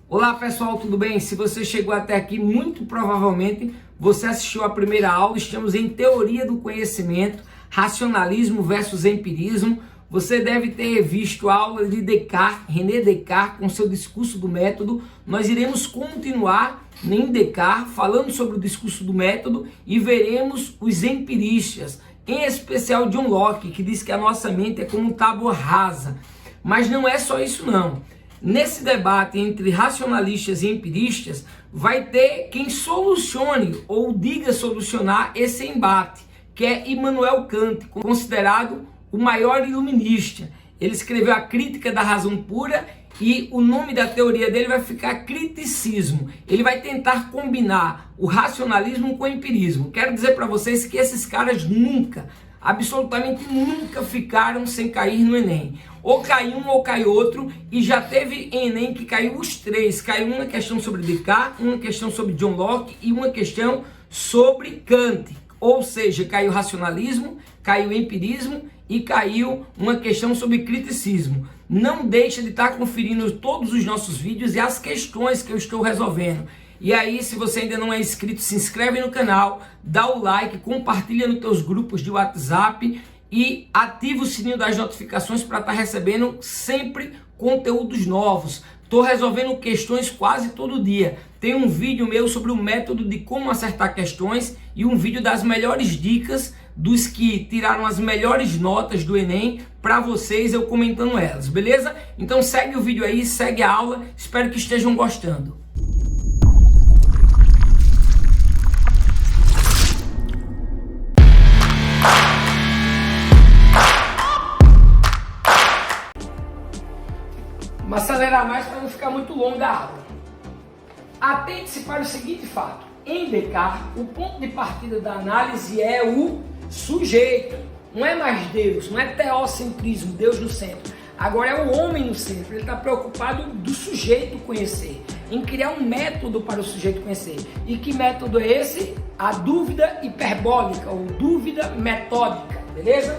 Olá pessoal, tudo bem? Se você chegou até aqui, muito provavelmente você assistiu a primeira aula. Estamos em teoria do conhecimento, racionalismo versus empirismo. Você deve ter visto a aula de Descartes, René Descartes, com seu discurso do método. Nós iremos continuar em Descartes, falando sobre o discurso do método, e veremos os empiristas, em especial John Locke, que diz que a nossa mente é como tábua rasa. Mas não é só isso não. Nesse debate entre racionalistas e empiristas, vai ter quem solucione ou diga solucionar esse embate, que é Immanuel Kant, considerado o maior iluminista. Ele escreveu a Crítica da Razão Pura e o nome da teoria dele vai ficar criticismo. Ele vai tentar combinar o racionalismo com o empirismo. Quero dizer para vocês que esses caras nunca, absolutamente nunca ficaram sem cair no Enem. Ou cai um ou cai outro, e já teve Enem que caiu os três. Caiu uma questão sobre Descartes, uma questão sobre John Locke e uma questão sobre Kant. Ou seja, caiu racionalismo, caiu empirismo e caiu uma questão sobre criticismo. Não deixa de estar conferindo todos os nossos vídeos e as questões que eu estou resolvendo. E aí, se você ainda não é inscrito, se inscreve no canal, dá o like, compartilha nos teus grupos de WhatsApp e ativa o sininho das notificações para estar recebendo sempre conteúdos novos. Estou resolvendo questões quase todo dia. Tem um vídeo meu sobre o método de como acertar questões e um vídeo das melhores dicas dos que tiraram as melhores notas do Enem para vocês, eu comentando elas, beleza? Então segue o vídeo aí, segue a aula, espero que estejam gostando. Vamos acelerar mais para não ficar muito longa a aula. Atente-se para o seguinte fato. Em Descartes, o ponto de partida da análise é o sujeito. Não é mais Deus, não é teocentrismo, Deus no centro. Agora é o homem no centro. Ele está preocupado do sujeito conhecer, em criar um método para o sujeito conhecer. E que método é esse? A dúvida hiperbólica, ou dúvida metódica, beleza?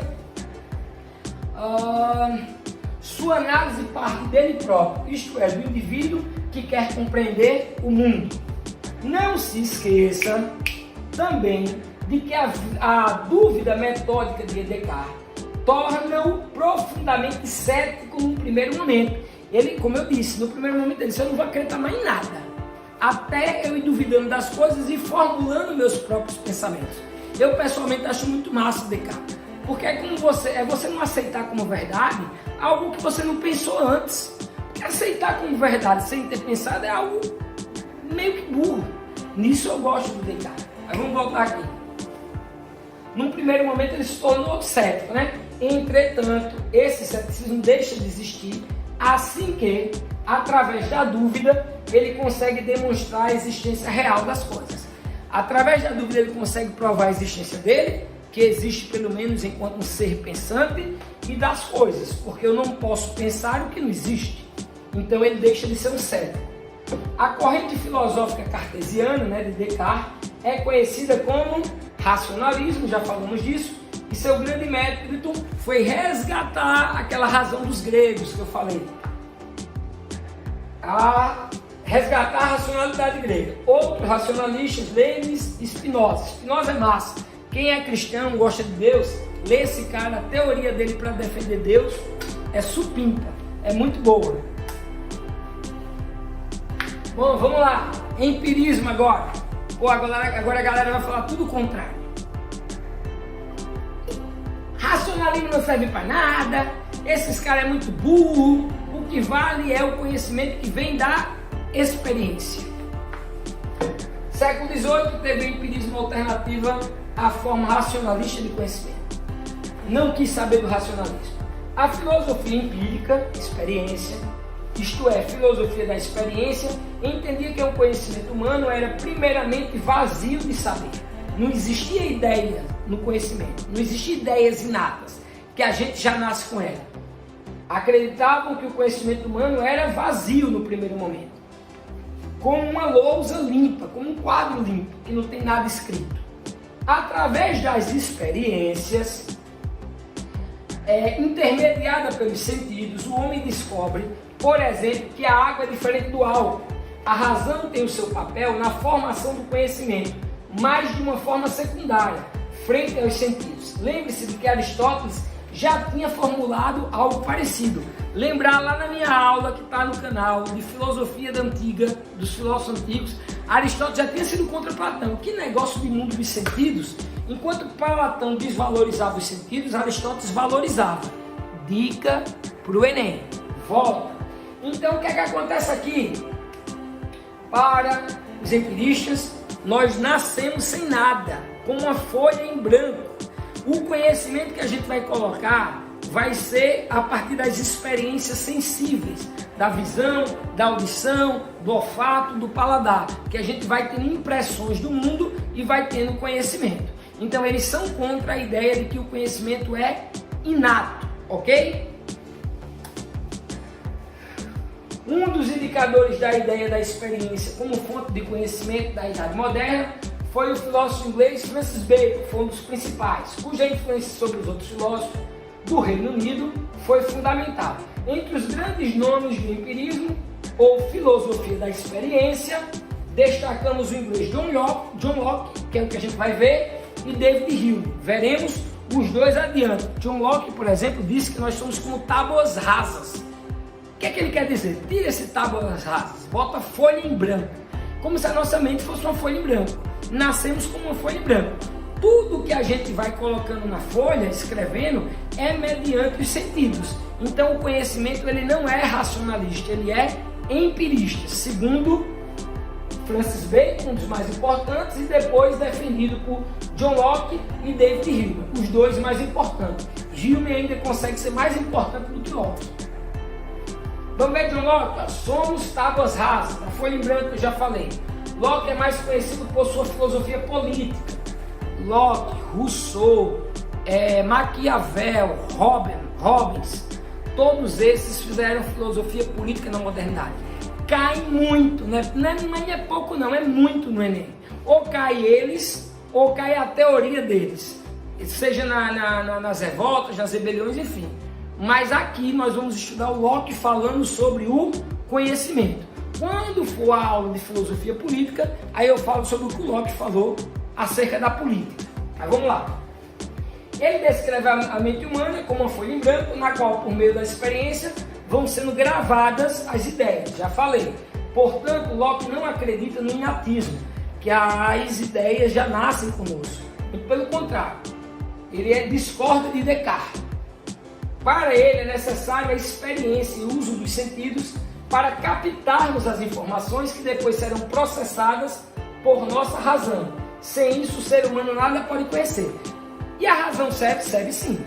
Sua análise parte dele próprio, isto é, do indivíduo que quer compreender o mundo. Não se esqueça também de que a dúvida metódica de Descartes torna-o profundamente cético no primeiro momento. Ele, como eu disse, no primeiro momento ele disse, eu não vou acreditar mais em nada, até eu ir duvidando das coisas e formulando meus próprios pensamentos. Eu pessoalmente acho muito massa Descartes, porque é como você não aceitar como verdade algo que você não pensou antes. Porque aceitar como verdade sem ter pensado é algo meio que burro. Nisso eu gosto do Descartes. Mas vamos voltar aqui. Num primeiro momento ele se tornou cético, né? Entretanto, esse ceticismo deixa de existir assim que, através da dúvida, ele consegue demonstrar a existência real das coisas. Através da dúvida ele consegue provar a existência dele, que existe pelo menos enquanto um ser pensante, e das coisas, porque eu não posso pensar o que não existe. Então ele deixa de ser um cético. A corrente filosófica cartesiana, né, de Descartes, é conhecida como racionalismo, já falamos disso, e seu grande mérito foi resgatar aquela razão dos gregos que eu falei. Resgatar a racionalidade grega. Outros racionalistas, Leibniz e Spinoza. Spinoza é massa. Quem é cristão, gosta de Deus, lê esse cara, a teoria dele para defender Deus é supimpa, é muito boa. Bom, vamos lá, empirismo agora. Pô, agora a galera vai falar tudo o contrário. Racionalismo não serve para nada, esses caras é muito burro, o que vale é o conhecimento que vem da experiência. Século XVIII teve o empirismo alternativa à forma racionalista de conhecimento. Não quis saber do racionalismo. A filosofia empírica, experiência, isto é, filosofia da experiência, entendia que o conhecimento humano era primeiramente vazio de saber. Não existia ideia no conhecimento, não existia ideias inatas, que a gente já nasce com ela. Acreditavam que o conhecimento humano era vazio no primeiro momento, como uma lousa limpa, como um quadro limpo, que não tem nada escrito. Através das experiências, intermediada pelos sentidos, o homem descobre, por exemplo, que a água é diferente do álcool, a razão tem o seu papel na formação do conhecimento, mas de uma forma secundária, frente aos sentidos. Lembre-se de que Aristóteles já tinha formulado algo parecido. Lembrar lá na minha aula que está no canal de filosofia da antiga, dos filósofos antigos, Aristóteles já tinha sido contra Platão. Que negócio de mundo dos sentidos? Enquanto Platão desvalorizava os sentidos, Aristóteles valorizava. Dica para o Enem. Volta. Então o que é que acontece aqui? Para os empiristas, nós nascemos sem nada, com uma folha em branco. O conhecimento que a gente vai colocar vai ser a partir das experiências sensíveis, da visão, da audição, do olfato, do paladar, que a gente vai tendo impressões do mundo e vai tendo conhecimento. Então eles são contra a ideia de que o conhecimento é inato, ok? Um dos indicadores da ideia da experiência como fonte de conhecimento da Idade Moderna foi o filósofo inglês Francis Bacon, foi um dos principais, cuja influência sobre os outros filósofos do Reino Unido foi fundamental. Entre os grandes nomes do empirismo ou filosofia da experiência, destacamos o inglês John Locke, que é o que a gente vai ver, e David Hume. Veremos os dois adiante. John Locke, por exemplo, disse que nós somos como tábuas rasas. O que é que ele quer dizer? Tira esse tábuas rasas, bota folha em branco, como se a nossa mente fosse uma folha em branco. Nascemos como uma folha em branco. Tudo que a gente vai colocando na folha, escrevendo, é mediante os sentidos. Então o conhecimento ele não é racionalista, ele é empirista, segundo Francis Bacon, um dos mais importantes, e depois defendido por John Locke e David Hume, os dois mais importantes. Hume ainda consegue ser mais importante do que Locke. Vamos ver John Locke? Somos tábuas rasas, a folha em branco eu já falei. Locke é mais conhecido por sua filosofia política. Locke, Rousseau, Maquiavel, Hobbes, todos esses fizeram filosofia política na modernidade. Cai muito, né? Não é pouco não, é muito no Enem. Ou cai eles, ou cai a teoria deles. Seja nas revoltas, nas rebeliões, enfim. Mas aqui nós vamos estudar o Locke falando sobre o conhecimento. Quando for a aula de filosofia política, aí eu falo sobre o que o Locke falou acerca da política. Mas vamos lá. Ele descreve a mente humana como uma folha em branco, na qual, por meio da experiência, vão sendo gravadas as ideias. Já falei. Portanto, Locke não acredita no inatismo, que as ideias já nascem conosco. Muito pelo contrário, ele discorda de Descartes. Para ele é necessária a experiência e o uso dos sentidos para captarmos as informações que depois serão processadas por nossa razão. Sem isso, o ser humano nada pode conhecer. E a razão serve sim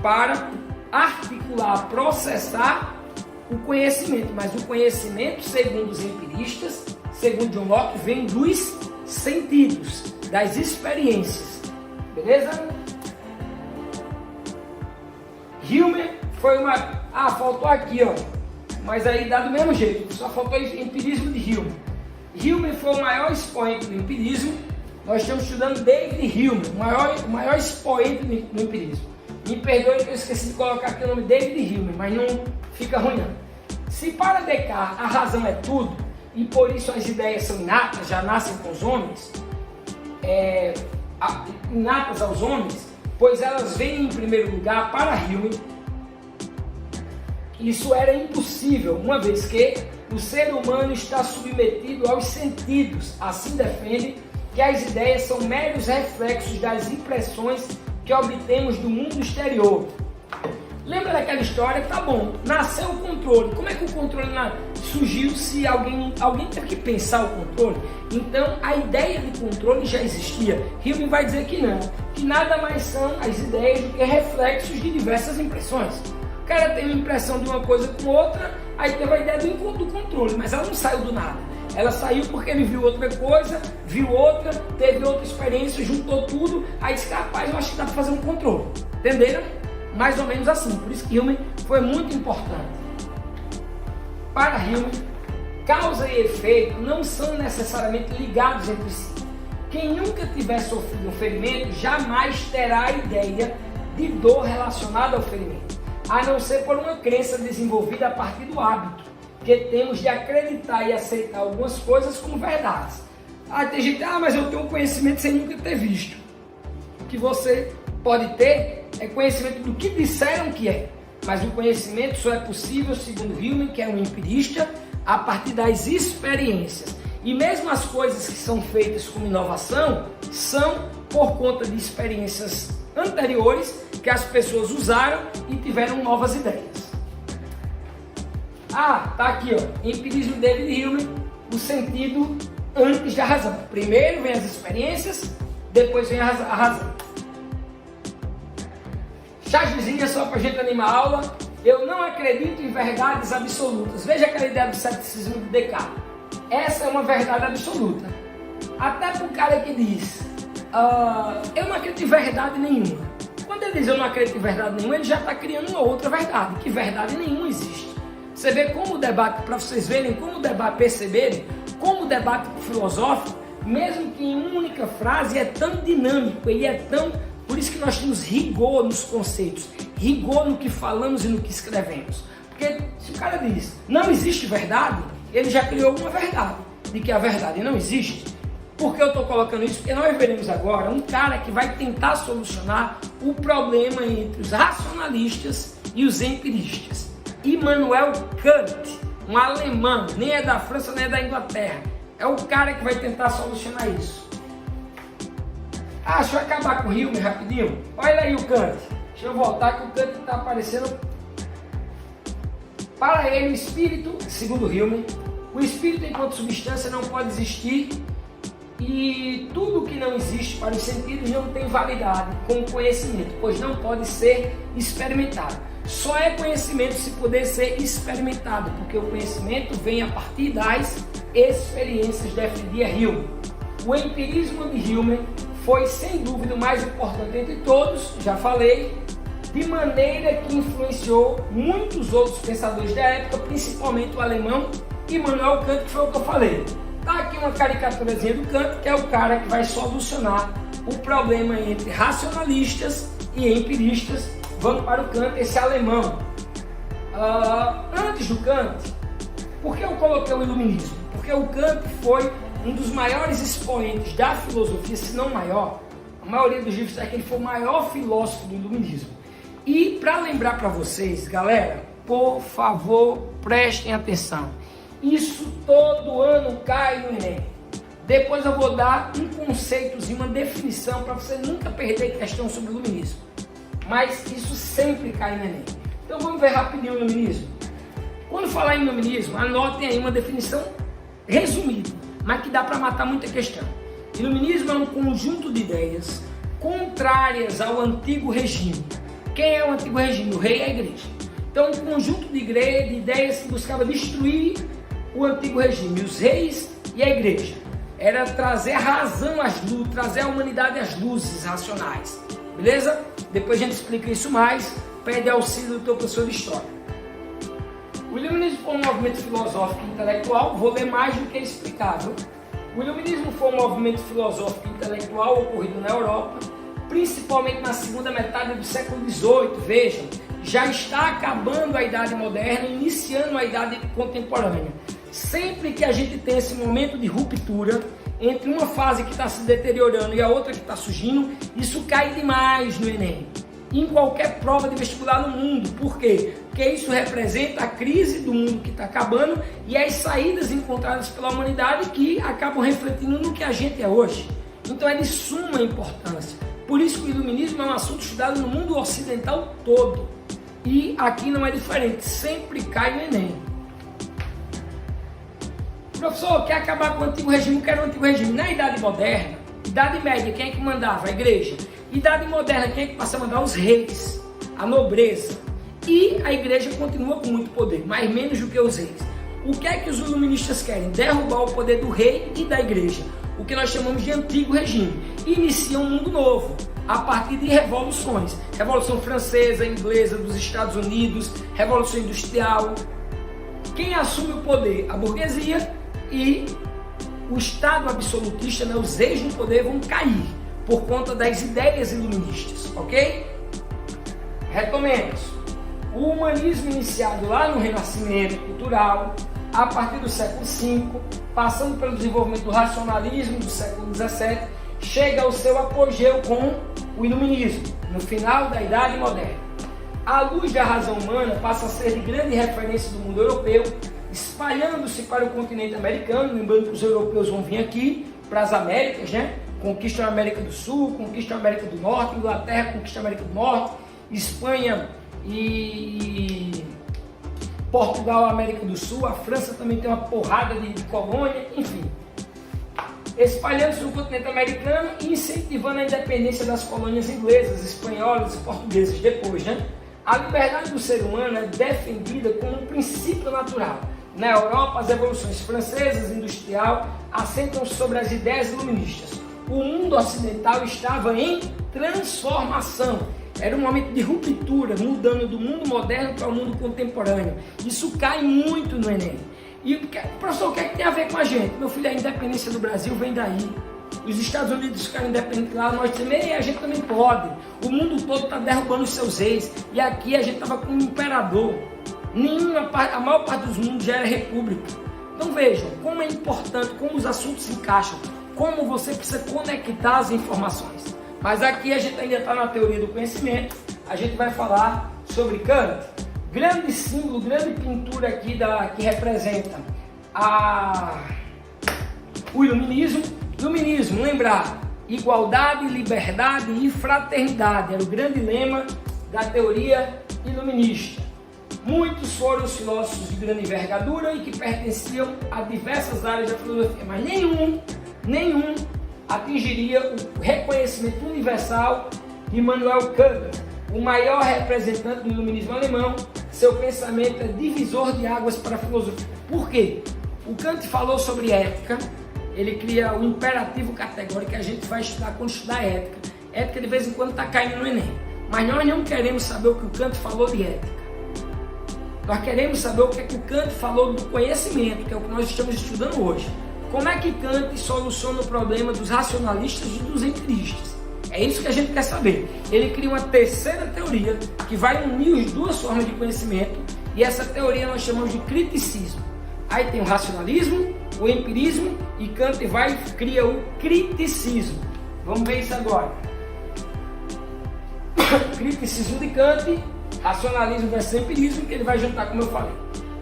para articular, processar o conhecimento. Mas o conhecimento, segundo os empiristas, segundo John Locke, vem dos sentidos, das experiências. Beleza? Hume foi uma... faltou aqui, ó. Mas aí dá do mesmo jeito, só faltou o empirismo de Hume. Hume foi o maior expoente do empirismo. Nós estamos estudando David Hume, o maior expoente do empirismo. Me perdoe que eu esqueci de colocar aqui o nome David Hume, mas não fica ruim não. Se para Descartes a razão é tudo, e por isso as ideias são inatas, já nascem com os homens, inatas aos homens, pois elas vêm em primeiro lugar para Hume. Isso era impossível, uma vez que o ser humano está submetido aos sentidos. Assim defende que as ideias são meros reflexos das impressões que obtemos do mundo exterior. Lembra daquela história? Tá bom, nasceu o controle. Como é que o controle surgiu se alguém teve que pensar o controle? Então a ideia de controle já existia. Hume vai dizer que não, que nada mais são as ideias do que reflexos de diversas impressões. O cara tem uma impressão de uma coisa com outra, aí teve a ideia do controle, mas ela não saiu do nada. Ela saiu porque ele viu outra coisa, viu outra, teve outra experiência, juntou tudo, aí disse, rapaz, eu acho que dá para fazer um controle. Entenderam? Mais ou menos assim. Por isso que Hume foi muito importante. Para Hume, causa e efeito não são necessariamente ligados entre si. Quem nunca tiver sofrido um ferimento jamais terá a ideia de dor relacionada ao ferimento, a não ser por uma crença desenvolvida a partir do hábito. que temos de acreditar e aceitar algumas coisas como verdades. Tem gente, mas eu tenho conhecimento sem nunca ter visto. O que você pode ter é conhecimento do que disseram que é, mas o conhecimento só é possível, segundo Hillman, que é um empirista, a partir das experiências. E mesmo as coisas que são feitas como inovação são por conta de experiências anteriores que as pessoas usaram e tiveram novas ideias. Tá aqui, empirismo David Hillman, o sentido antes da razão. Primeiro vem as experiências, depois vem a razão. Chavezinha só para a gente animar a aula. Eu não acredito em verdades absolutas. Veja aquela ideia do ceticismo de Descartes. Essa é uma verdade absoluta. Até para o cara que diz, eu não acredito em verdade nenhuma. Quando ele diz eu não acredito em verdade nenhuma, ele já está criando uma outra verdade, que verdade nenhuma existe. Você vê como o debate, para vocês verem como o debate, perceberem, como o debate filosófico, mesmo que em uma única frase, é tão dinâmico, ele é tão... Por isso que nós temos rigor nos conceitos, rigor no que falamos e no que escrevemos. Porque se o cara diz, não existe verdade, ele já criou uma verdade, de que a verdade não existe. Por que eu estou colocando isso? Porque nós veremos agora um cara que vai tentar solucionar o problema entre os racionalistas e os empiristas. Immanuel Kant, um alemão, nem é da França, nem é da Inglaterra. É o cara que vai tentar solucionar isso. Deixa eu acabar com o Hillman rapidinho. Olha aí o Kant. Deixa eu voltar que o Kant está aparecendo. Para ele, o espírito, segundo Hillman, o espírito enquanto substância não pode existir e tudo que não existe para os sentidos não tem validade como conhecimento, pois não pode ser experimentado. Só é conhecimento se puder ser experimentado, porque o conhecimento vem a partir das experiências, defendia Hillman. O empirismo de Hillman foi sem dúvida o mais importante entre todos, já falei, de maneira que influenciou muitos outros pensadores da época, principalmente o alemão Immanuel Kant, que foi o que eu falei. Tá aqui uma caricaturazinha do Kant, que é o cara que vai solucionar o problema entre racionalistas e empiristas. Vamos para o Kant, esse alemão. Antes do Kant, por que eu coloquei o iluminismo? Porque o Kant foi um dos maiores expoentes da filosofia, se não maior. A maioria dos livros é que ele foi o maior filósofo do iluminismo. E para lembrar para vocês, galera, por favor, prestem atenção. Isso todo ano cai no Enem. Depois eu vou dar um conceitozinho, uma definição para você nunca perder questão sobre o iluminismo. Mas isso sempre cai no Enem. Então vamos ver rapidinho o iluminismo. Quando falar em iluminismo, anotem aí uma definição resumida, mas que dá para matar muita questão. Iluminismo é um conjunto de ideias contrárias ao antigo regime. Quem é o antigo regime? O rei e a igreja. Então, um conjunto de ideias que buscava destruir o antigo regime, os reis e a igreja. Era trazer a razão às luzes, trazer a humanidade às luzes racionais. Beleza? Depois a gente explica isso mais, pede auxílio do teu professor de história. O iluminismo foi um movimento filosófico e intelectual, vou ler mais do que explicável. O iluminismo foi um movimento filosófico e intelectual ocorrido na Europa, principalmente na segunda metade do século XVIII. Vejam, já está acabando a Idade Moderna, iniciando a Idade Contemporânea. Sempre que a gente tem esse momento de ruptura entre uma fase que está se deteriorando e a outra que está surgindo, isso cai demais no Enem, em qualquer prova de vestibular no mundo. Por quê? Porque isso representa a crise do mundo que está acabando e as saídas encontradas pela humanidade que acabam refletindo no que a gente é hoje. Então é de suma importância. Por isso que o iluminismo é um assunto estudado no mundo ocidental todo. E aqui não é diferente, sempre cai no Enem. Professor, quer acabar com o antigo regime? Quer o antigo regime? Na Idade Moderna, Idade Média, quem é que mandava? A igreja. Idade Moderna, quem é que passa a mandar? Os reis, a nobreza. E a igreja continua com muito poder, mas menos do que os reis. O que é que os iluministas querem? Derrubar o poder do rei e da igreja. O que nós chamamos de antigo regime. Inicia um mundo novo, a partir de revoluções. Revolução Francesa, Inglesa, dos Estados Unidos, Revolução Industrial. Quem assume o poder? A burguesia e o Estado absolutista, né? Os reis no poder vão cair por conta das ideias iluministas, ok? Retomemos. O humanismo iniciado lá no Renascimento cultural, a partir do século V, passando pelo desenvolvimento do racionalismo do século XVII, chega ao seu apogeu com o iluminismo, no final da Idade Moderna. A luz da razão humana passa a ser de grande referência do mundo europeu, espalhando-se para o continente americano, lembrando que os europeus vão vir aqui para as Américas, né? Conquistam a América do Sul, conquistam a América do Norte, Inglaterra conquista a América do Norte, Espanha e Portugal, América do Sul, a França também tem uma porrada de colônia, enfim. Espalhando-se no continente americano e incentivando a independência das colônias inglesas, espanholas e portuguesas depois, né? A liberdade do ser humano é defendida como um princípio natural. Na Europa, as revoluções francesas e industrial assentam sobre as ideias iluministas. O mundo ocidental estava em transformação. Era um momento de ruptura, mudando do mundo moderno para o mundo contemporâneo. Isso cai muito no Enem. E professor, o que é que tem a ver com a gente? Meu filho, a independência do Brasil vem daí. Os Estados Unidos ficaram independentes lá, nós também, a gente também pode. O mundo todo está derrubando os seus reis. E aqui a gente estava com um imperador. A maior parte dos mundos já era república. Então vejam como é importante, como os assuntos se encaixam, como você precisa conectar as informações. Mas aqui a gente ainda está na teoria do conhecimento, a gente vai falar sobre Kant. Grande símbolo, grande pintura aqui que representa o iluminismo. Iluminismo, lembrar, igualdade, liberdade e fraternidade, era o grande lema da teoria iluminista. Muitos foram os filósofos de grande envergadura e que pertenciam a diversas áreas da filosofia, mas nenhum atingiria o reconhecimento universal de Immanuel Kant, o maior representante do iluminismo alemão. Seu pensamento é divisor de águas para a filosofia. Por quê? O Kant falou sobre ética, ele cria o imperativo categórico que a gente vai estudar quando estudar ética. Ética de vez em quando está caindo no Enem, mas nós não queremos saber o que o Kant falou de ética. Nós queremos saber o que é que o Kant falou do conhecimento, que é o que nós estamos estudando hoje. Como é que Kant soluciona o problema dos racionalistas e dos empiristas? É isso que a gente quer saber. Ele cria uma terceira teoria que vai unir as duas formas de conhecimento, e essa teoria nós chamamos de criticismo. Aí tem o racionalismo, o empirismo, e Kant cria o criticismo. Vamos ver isso agora. Criticismo de Kant, racionalismo versus empirismo, que ele vai juntar, como eu falei.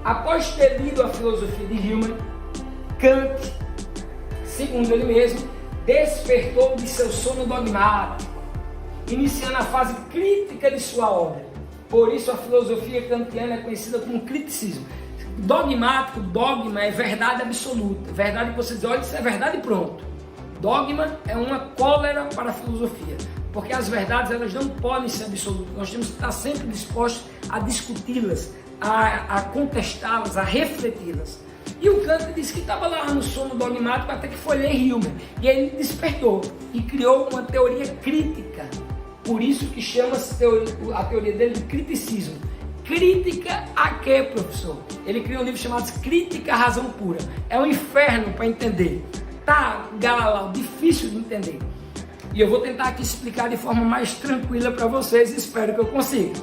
Após ter lido a filosofia de Hume, Kant, segundo ele mesmo, despertou de seu sono dogmático, iniciando a fase crítica de sua obra. Por isso a filosofia kantiana é conhecida como criticismo. Dogmático, dogma é verdade absoluta, verdade que você diz, olha, isso é verdade e pronto. Dogma é uma cólera para a filosofia, porque as verdades elas não podem ser absolutas, nós temos que estar sempre dispostos a discuti-las, a contestá-las, a refleti-las. E o Kant disse que estava lá no sono dogmático até que foi ler Hume, e aí ele despertou e criou uma teoria crítica, por isso que chama-se a teoria dele de criticismo. Crítica a quê, professor? Ele criou um livro chamado Crítica à Razão Pura. É um inferno para entender. Tá, Galalau, difícil de entender. E eu vou tentar aqui explicar de forma mais tranquila para vocês, espero que eu consiga.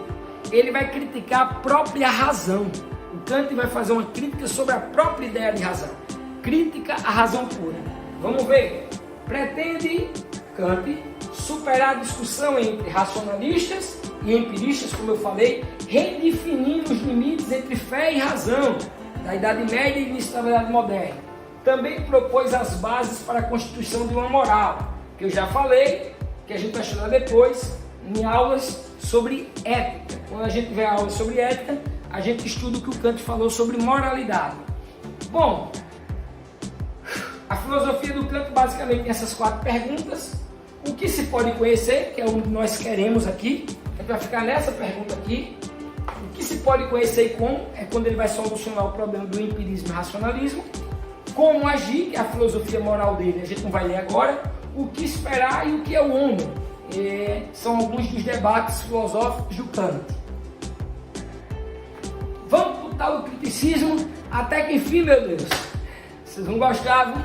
Ele vai criticar a própria razão. O Kant vai fazer uma crítica sobre a própria ideia de razão. Crítica à razão pura. Vamos ver. Pretende Kant superar a discussão entre racionalistas e empiristas, como eu falei, redefinindo os limites entre fé e razão da Idade Média e início da Idade Moderna. Também propôs as bases para a constituição de uma moral, que eu já falei, que a gente vai estudar depois em aulas sobre ética. Quando a gente tiver aulas sobre ética, a gente estuda o que o Kant falou sobre moralidade. Bom, a filosofia do Kant basicamente tem essas 4 perguntas. O que se pode conhecer, que é o que nós queremos aqui, a gente vai ficar nessa pergunta aqui. O que se pode conhecer e como, é quando ele vai solucionar o problema do empirismo e racionalismo. Como agir, que é a filosofia moral dele, a gente não vai ler agora. O que esperar e o que é o homem. São alguns dos debates filosóficos do Kant. Vamos para o tal do criticismo, até que enfim, meu Deus, vocês não gostavam?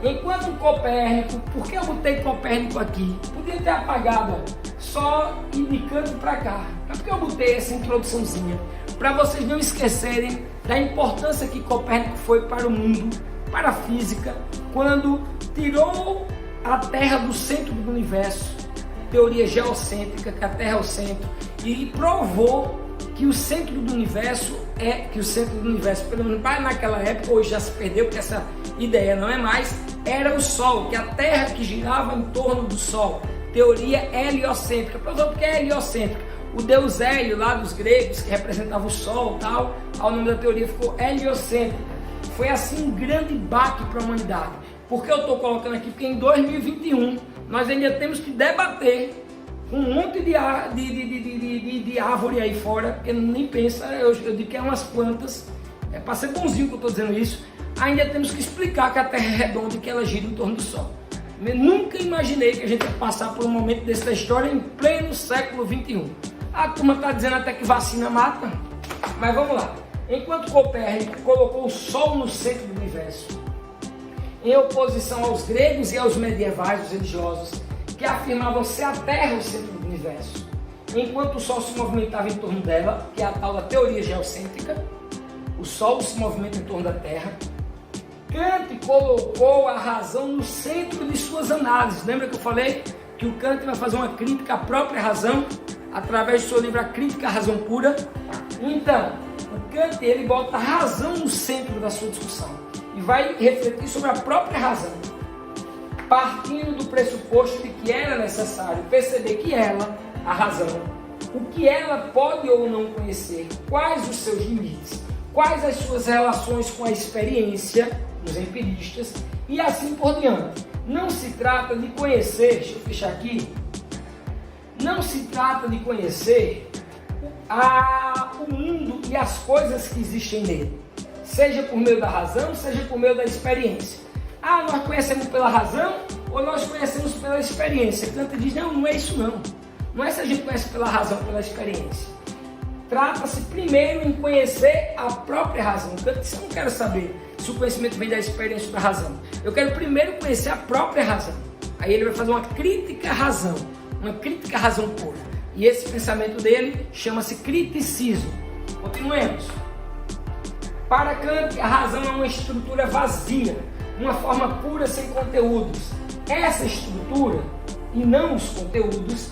Enquanto Copérnico, por que eu botei Copérnico aqui? Podia ter apagado, só indicando para cá. Mas por que eu botei essa introduçãozinha? Para vocês não esquecerem da importância que Copérnico foi para o mundo, para a física, quando tirou a Terra do centro do universo, teoria geocêntrica, que a Terra é o centro, e provou que o centro do universo pelo menos naquela época, hoje já se perdeu, porque essa ideia não é mais, era o Sol, que a Terra que girava em torno do Sol. Teoria heliocêntrica. Por que é heliocêntrica? O deus Hélio, lá dos gregos, que representava o Sol e tal, ao nome da teoria ficou heliocêntrica. Foi assim um grande baque para a humanidade. Por que eu estou colocando aqui? Porque em 2021 nós ainda temos que debater com um monte de árvore aí fora, porque nem pensa, eu digo que é umas plantas, é para ser bonzinho que eu estou dizendo isso, ainda temos que explicar que a Terra é redonda e que ela gira em torno do Sol. Eu nunca imaginei que a gente ia passar por um momento desse da história em pleno século XXI. A turma está dizendo até que vacina mata, mas vamos lá. Enquanto Copérnico colocou o Sol no centro do universo, em oposição aos gregos e aos medievais, os religiosos, que afirmavam ser a Terra o centro do universo, enquanto o Sol se movimentava em torno dela, que é a tal da teoria geocêntrica, o Sol se movimenta em torno da Terra. Kant colocou a razão no centro de suas análises. Lembra que eu falei que o Kant vai fazer uma crítica à própria razão, através do seu livro A Crítica à Razão Pura? Então, o Kant ele bota a razão no centro da sua discussão e vai refletir sobre a própria razão, partindo do pressuposto de que era necessário perceber que ela, a razão, o que ela pode ou não conhecer, quais os seus limites, quais as suas relações com a experiência dos empiristas e assim por diante. Não se trata de conhecer, deixa eu fechar aqui, não se trata de conhecer o mundo e as coisas que existem nele, seja por meio da razão, seja por meio da experiência. Nós conhecemos pela razão ou nós conhecemos pela experiência? Kant diz, não é isso não. Não é se a gente conhece pela razão, pela experiência. Trata-se primeiro em conhecer a própria razão. Kant disse, eu não quero saber se o conhecimento vem da experiência ou da razão. Eu quero primeiro conhecer a própria razão. Aí ele vai fazer uma crítica à razão, uma crítica à razão pura. E esse pensamento dele chama-se criticismo. Continuemos. Para Kant, a razão é uma estrutura vazia, uma forma pura sem conteúdos. Essa estrutura, e não os conteúdos,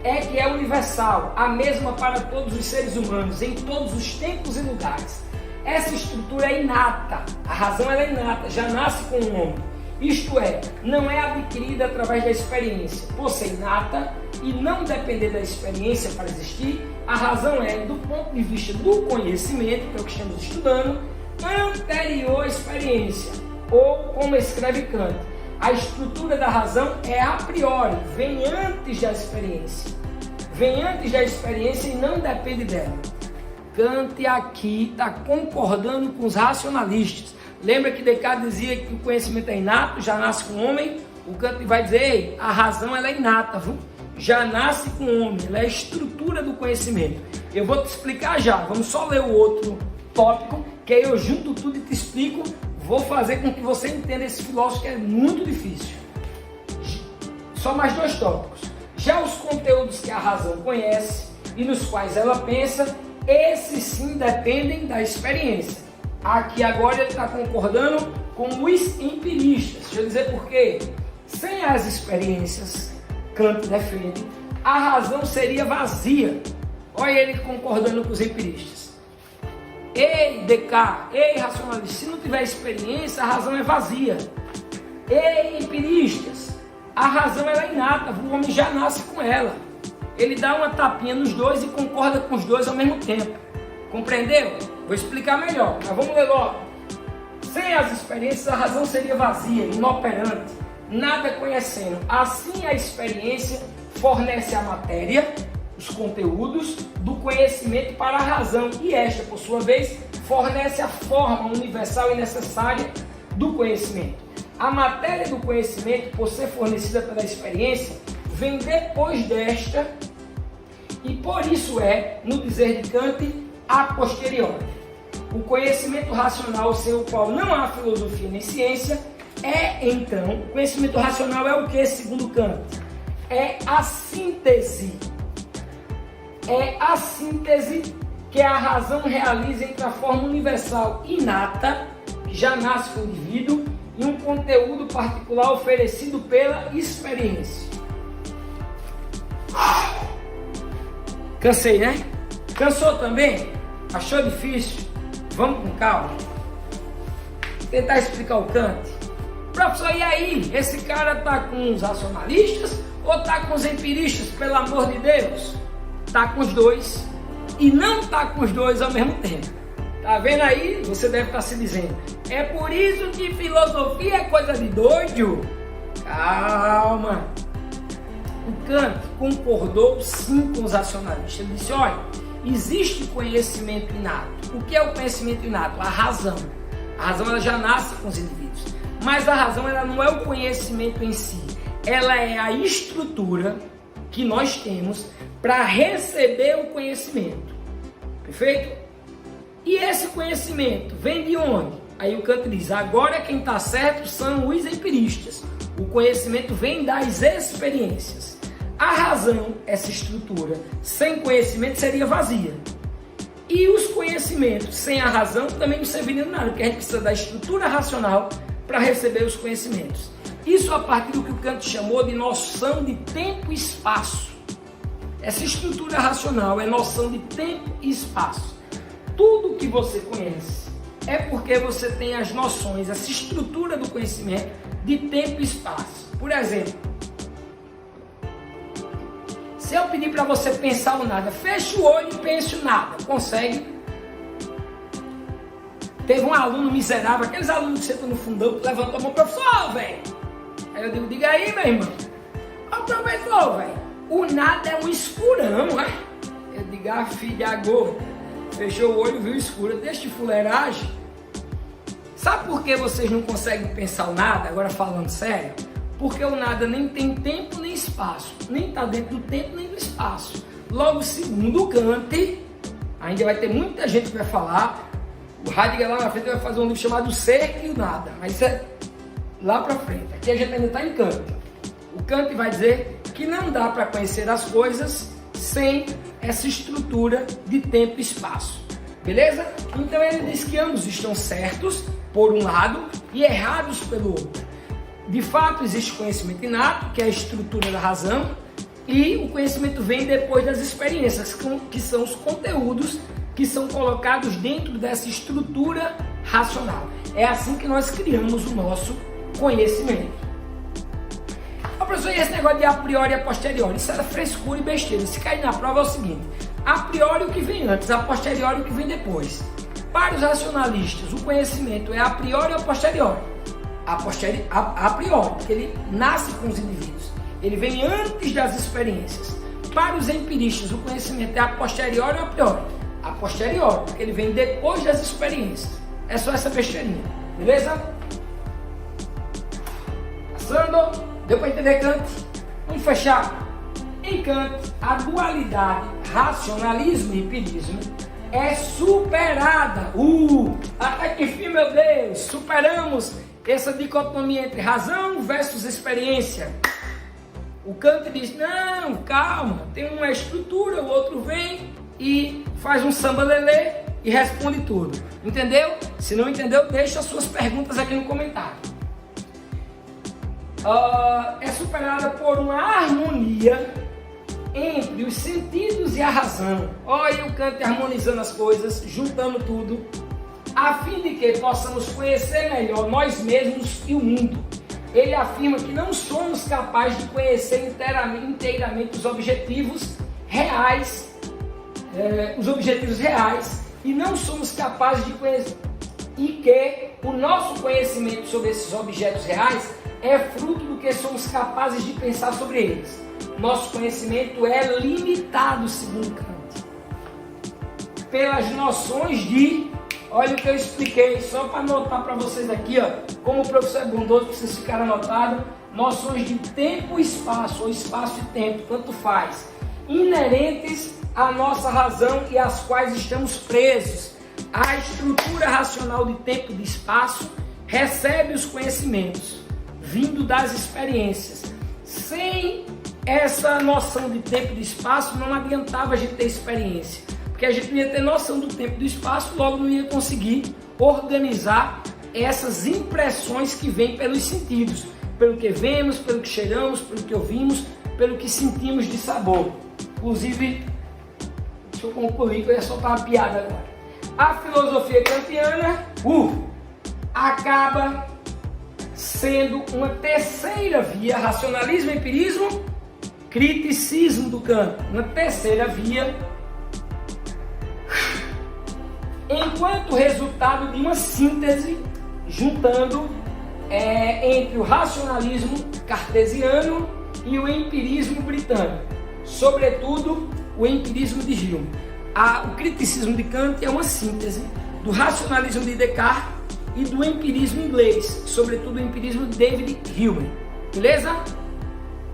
é que é universal, a mesma para todos os seres humanos, em todos os tempos e lugares. Essa estrutura é inata, a razão ela é inata, já nasce com o homem. Isto é, não é adquirida através da experiência. Por ser inata e não depender da experiência para existir, a razão é, do ponto de vista do conhecimento, que é o que estamos estudando, anterior à experiência. Ou, como escreve Kant, a estrutura da razão é a priori, vem antes da experiência. Vem antes da experiência e não depende dela. Kant aqui está concordando com os racionalistas. Lembra que Descartes dizia que o conhecimento é inato, já nasce com o homem? O Kant vai dizer, ei, a razão ela é inata, viu? Já nasce com o homem, ela é a estrutura do conhecimento. Eu vou te explicar já, vamos só ler o outro tópico, que aí eu junto tudo e te explico. Vou fazer com que você entenda esse filósofo que é muito difícil. Só mais dois tópicos. Já os conteúdos que a razão conhece e nos quais ela pensa, esses sim dependem da experiência. Aqui agora ele está concordando com os empiristas. Deixa eu dizer por quê. Sem as experiências, Kant defende, a razão seria vazia. Olha ele concordando com os empiristas. Ei, Descartes, ei, racionalista, se não tiver experiência, a razão é vazia. Ei, empiristas, a razão ela é inata, o homem já nasce com ela. Ele dá uma tapinha nos dois e concorda com os dois ao mesmo tempo. Compreendeu? Vou explicar melhor, mas vamos ler logo. Sem as experiências, a razão seria vazia, inoperante, nada conhecendo. Assim, a experiência fornece a matéria, os conteúdos do conhecimento para a razão, e esta, por sua vez, fornece a forma universal e necessária do conhecimento. A matéria do conhecimento, por ser fornecida pela experiência, vem depois desta, e por isso é, no dizer de Kant, a posteriori. O conhecimento racional, sem o qual não há filosofia nem ciência, é então, conhecimento racional é o que, segundo Kant? É a síntese que a razão realiza entre a forma universal inata, que já nasce com o indivíduo, e um conteúdo particular oferecido pela experiência. Cansei, né? Cansou também? Achou difícil? Vamos com calma. Vou tentar explicar o Kant. Professor, e aí? Esse cara tá com os racionalistas ou tá com os empiristas, pelo amor de Deus? Tá com os dois e não tá com os dois ao mesmo tempo. Tá vendo aí? Você deve estar se dizendo, é por isso que filosofia é coisa de doido? Calma. O Kant concordou sim com os racionalistas. Ele disse, olha, existe conhecimento inato. O que é o conhecimento inato? A razão. A razão ela já nasce com os indivíduos. Mas a razão ela não é o conhecimento em si. Ela é a estrutura que nós temos para receber o conhecimento. Perfeito? E esse conhecimento vem de onde? Aí o Kant diz, agora quem está certo são os empiristas. O conhecimento vem das experiências. A razão, essa estrutura, sem conhecimento seria vazia. E os conhecimentos sem a razão também não serviriam de nada, porque a gente precisa da estrutura racional para receber os conhecimentos. Isso a partir do que o Kant chamou de noção de tempo e espaço. Essa estrutura racional é noção de tempo e espaço. Tudo que você conhece é porque você tem as noções, essa estrutura do conhecimento de tempo e espaço. Por exemplo, se eu pedir para você pensar o nada, feche o olho e pense o nada, consegue? Teve um aluno miserável, aqueles alunos que sentam no fundão, que levantou a mão, professor, velho. Aí eu digo, diga aí, meu irmão. Ô, professor, velho, o nada é um escurão, né? Eu digo, a filha gorda, fechou o olho, viu escura, deixa de fuleiragem. Sabe por que vocês não conseguem pensar o nada, agora falando sério? Porque o nada nem tem tempo nem espaço, nem está dentro do tempo nem do espaço. Logo, segundo o Kant, ainda vai ter muita gente que vai falar, o Heidegger lá na frente vai fazer um livro chamado O Ser e o Nada, mas isso é lá para frente, aqui a gente ainda está em Kant. O Kant vai dizer que não dá para conhecer as coisas sem essa estrutura de tempo e espaço, beleza? Então ele diz que ambos estão certos por um lado e errados pelo outro. De fato existe conhecimento inato, que é a estrutura da razão, e o conhecimento vem depois das experiências, que são os conteúdos que são colocados dentro dessa estrutura racional. É assim que nós criamos o nosso conhecimento. Oh, professor, e esse negócio de a priori e a posteriori? Isso era frescura e besteira. Se cair na prova é o seguinte, a priori o que vem antes, a posteriori o que vem depois. Para os racionalistas, o conhecimento é a priori ou a posteriori? A priori, porque ele nasce com os indivíduos. Ele vem antes das experiências. Para os empiristas, o conhecimento é a posteriori ou a priori? A posteriori, porque ele vem depois das experiências. É só essa besteirinha, beleza? Passando, deu para entender Kant? Vamos fechar. Em Kant, a dualidade racionalismo e empirismo é superada. Até que enfim, meu Deus, superamos essa dicotomia entre razão versus experiência. O Kant diz, não, calma, tem uma estrutura, o outro vem e faz um samba-lelê e responde tudo. Entendeu? Se não entendeu, deixa as suas perguntas aqui no comentário. É superada por uma harmonia entre os sentidos e a razão. Olha o Kant harmonizando as coisas, juntando tudo, a fim de que possamos conhecer melhor nós mesmos e o mundo. Ele afirma que não somos capazes de conhecer inteiramente os objetivos reais, e não somos capazes de conhecer, e que o nosso conhecimento sobre esses objetos reais é fruto do que somos capazes de pensar sobre eles. Nosso conhecimento é limitado, segundo Kant, pelas noções de, olha o que eu expliquei, só para anotar para vocês aqui, ó, como o professor é bondoso, para vocês ficarem anotados, noções de tempo e espaço, ou espaço e tempo, tanto faz, inerentes à nossa razão e às quais estamos presos. A estrutura racional de tempo e de espaço recebe os conhecimentos vindo das experiências. Sem essa noção de tempo e de espaço, não adiantava a gente ter experiência. porque a gente não ia ter noção do tempo e do espaço, logo não ia conseguir organizar essas impressões que vêm pelos sentidos, pelo que vemos, pelo que cheiramos, pelo que ouvimos, pelo que sentimos de sabor. Inclusive, deixa eu concluir que eu ia soltar uma piada agora. A filosofia kantiana acaba sendo uma terceira via, racionalismo, empirismo, criticismo do Kant, uma terceira via, enquanto resultado de uma síntese juntando entre o racionalismo cartesiano e o empirismo britânico, sobretudo o empirismo de Hume. O criticismo de Kant é uma síntese do racionalismo de Descartes e do empirismo inglês, sobretudo o empirismo de David Hume. Beleza?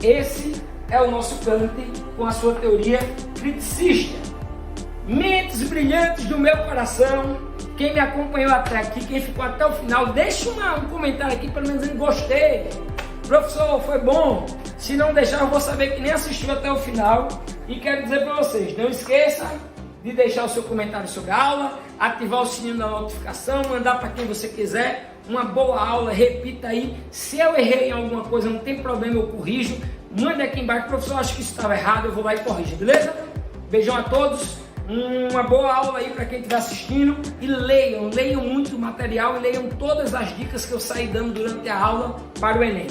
Esse é o nosso Kant com a sua teoria criticista. Mentes brilhantes do meu coração, quem me acompanhou até aqui, quem ficou até o final, deixa um comentário aqui, pelo menos dizendo gostei. Professor, foi bom. Se não deixar, eu vou saber que nem assistiu até o final. E quero dizer para vocês, não esqueça de deixar o seu comentário sobre a aula, ativar o sininho da notificação, mandar para quem você quiser. Uma boa aula, repita aí. Se eu errei em alguma coisa, não tem problema, eu corrijo. Manda aqui embaixo, professor, acho que isso estava errado, eu vou lá e corrijo, beleza? Beijão a todos, uma boa aula aí para quem estiver assistindo. E leiam muito material e leiam todas as dicas que eu saí dando durante a aula para o Enem.